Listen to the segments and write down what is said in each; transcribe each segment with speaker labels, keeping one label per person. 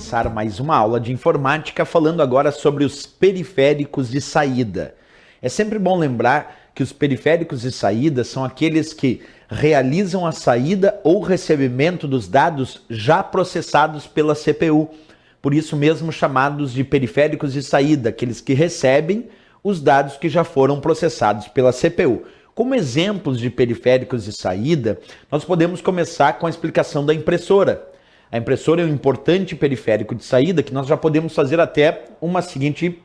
Speaker 1: começar mais uma aula de informática falando agora sobre os periféricos de saída. É sempre bom lembrar que os periféricos de saída são aqueles que realizam a saída ou recebimento dos dados já processados pela CPU. Por isso mesmo chamados de periféricos de saída, aqueles que recebem os dados que já foram processados pela CPU. Como exemplos de periféricos de saída, nós podemos começar com a explicação da impressora. A impressora é um importante periférico de saída que nós já podemos fazer até uma seguinte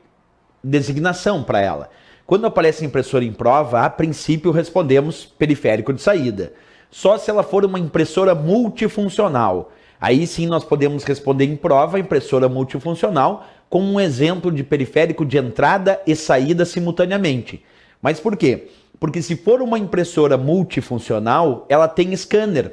Speaker 1: designação para ela. Quando aparece impressora em prova, a princípio respondemos periférico de saída. Só se ela for uma impressora multifuncional. Aí sim nós podemos responder em prova impressora multifuncional como um exemplo de periférico de entrada e saída simultaneamente. Mas por quê? Porque se for uma impressora multifuncional, ela tem scanner,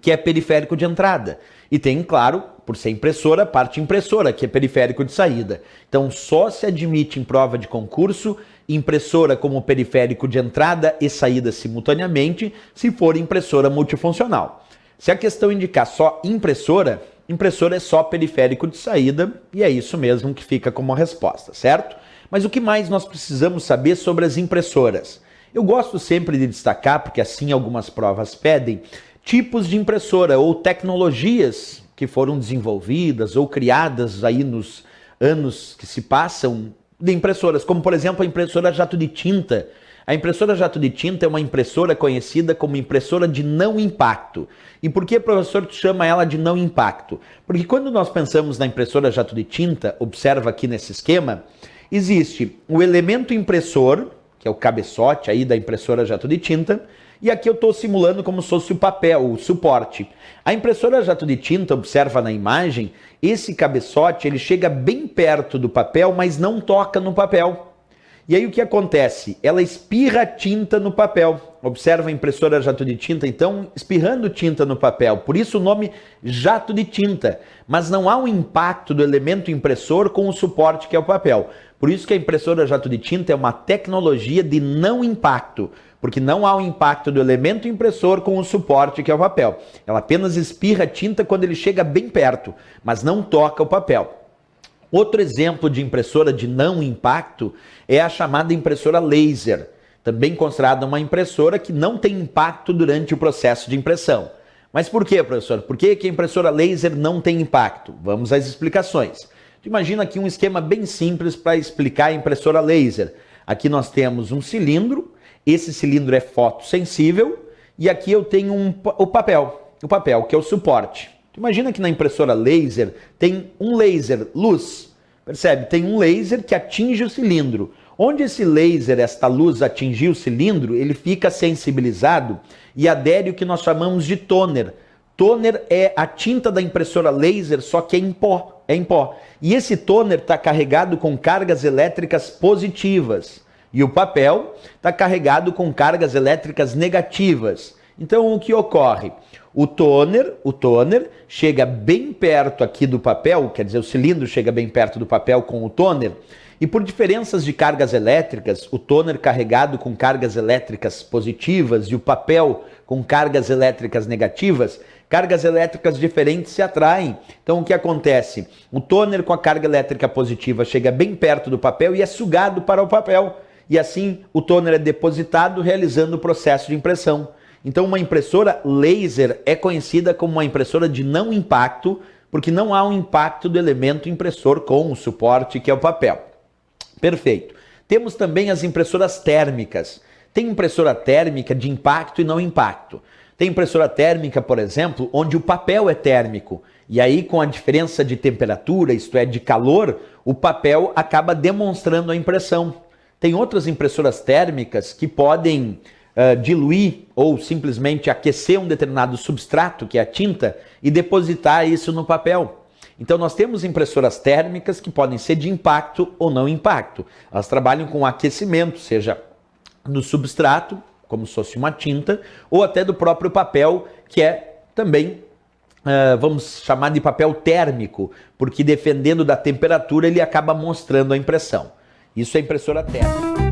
Speaker 1: que é periférico de entrada. E tem, claro, por ser impressora, parte impressora, que é periférico de saída. Então só se admite em prova de concurso impressora como periférico de entrada e saída simultaneamente, se for impressora multifuncional. Se a questão indicar só impressora, impressora é só periférico de saída e é isso mesmo que fica como resposta, certo? Mas o que mais nós precisamos saber sobre as impressoras? Eu gosto sempre de destacar, porque assim algumas provas pedem, tipos de impressora ou tecnologias que foram desenvolvidas ou criadas aí nos anos que se passam de impressoras, como por exemplo a impressora jato de tinta. A impressora jato de tinta é uma impressora conhecida como impressora de não impacto. E por que, professor, tu chama ela de não impacto? Porque quando nós pensamos na impressora jato de tinta, observa aqui nesse esquema, existe o elemento impressor, que é o cabeçote aí da impressora jato de tinta, e aqui eu estou simulando como se fosse o papel, o suporte. A impressora jato de tinta, observa na imagem, esse cabeçote ele chega bem perto do papel, mas não toca no papel. E aí o que acontece? Ela espirra tinta no papel. Observa a impressora jato de tinta, então, espirrando tinta no papel. Por isso o nome jato de tinta. Mas não há um impacto do elemento impressor com o suporte que é o papel. Por isso que a impressora jato de tinta é uma tecnologia de não impacto. Porque não há um impacto do elemento impressor com o suporte que é o papel. Ela apenas espirra tinta quando ele chega bem perto, mas não toca o papel. Outro exemplo de impressora de não impacto é a chamada impressora laser, também considerada uma impressora que não tem impacto durante o processo de impressão. Mas por quê, professor? Por que a impressora laser não tem impacto? Vamos às explicações. Imagina aqui um esquema bem simples para explicar a impressora laser. Aqui nós temos um cilindro, esse cilindro é fotossensível e aqui eu tenho o papel que é o suporte. Imagina que na impressora laser tem um laser, luz, percebe? Tem um laser que atinge o cilindro. Onde esse laser, esta luz atingir o cilindro, ele fica sensibilizado e adere o que nós chamamos de toner. Toner é a tinta da impressora laser, só que é em pó. E esse toner está carregado com cargas elétricas positivas. E o papel está carregado com cargas elétricas negativas. Então o que ocorre? O toner chega bem perto aqui do papel, quer dizer, o cilindro chega bem perto do papel com o toner, e por diferenças de cargas elétricas, o toner carregado com cargas elétricas positivas e o papel com cargas elétricas negativas, cargas elétricas diferentes se atraem. Então o que acontece? O toner com a carga elétrica positiva chega bem perto do papel e é sugado para o papel. E assim o toner é depositado realizando o processo de impressão. Então uma impressora laser é conhecida como uma impressora de não impacto, porque não há um impacto do elemento impressor com o suporte que é o papel. Perfeito. Temos também as impressoras térmicas. Tem impressora térmica de impacto e não impacto. Tem impressora térmica, por exemplo, onde o papel é térmico. E aí, com a diferença de temperatura, isto é, de calor, o papel acaba demonstrando a impressão. Tem outras impressoras térmicas que podem diluir ou simplesmente aquecer um determinado substrato, que é a tinta, e depositar isso no papel. Então nós temos impressoras térmicas que podem ser de impacto ou não impacto. Elas trabalham com aquecimento, seja do substrato, como se fosse uma tinta, ou até do próprio papel, que é também, vamos chamar de papel térmico, porque dependendo da temperatura ele acaba mostrando a impressão. Isso é impressora térmica.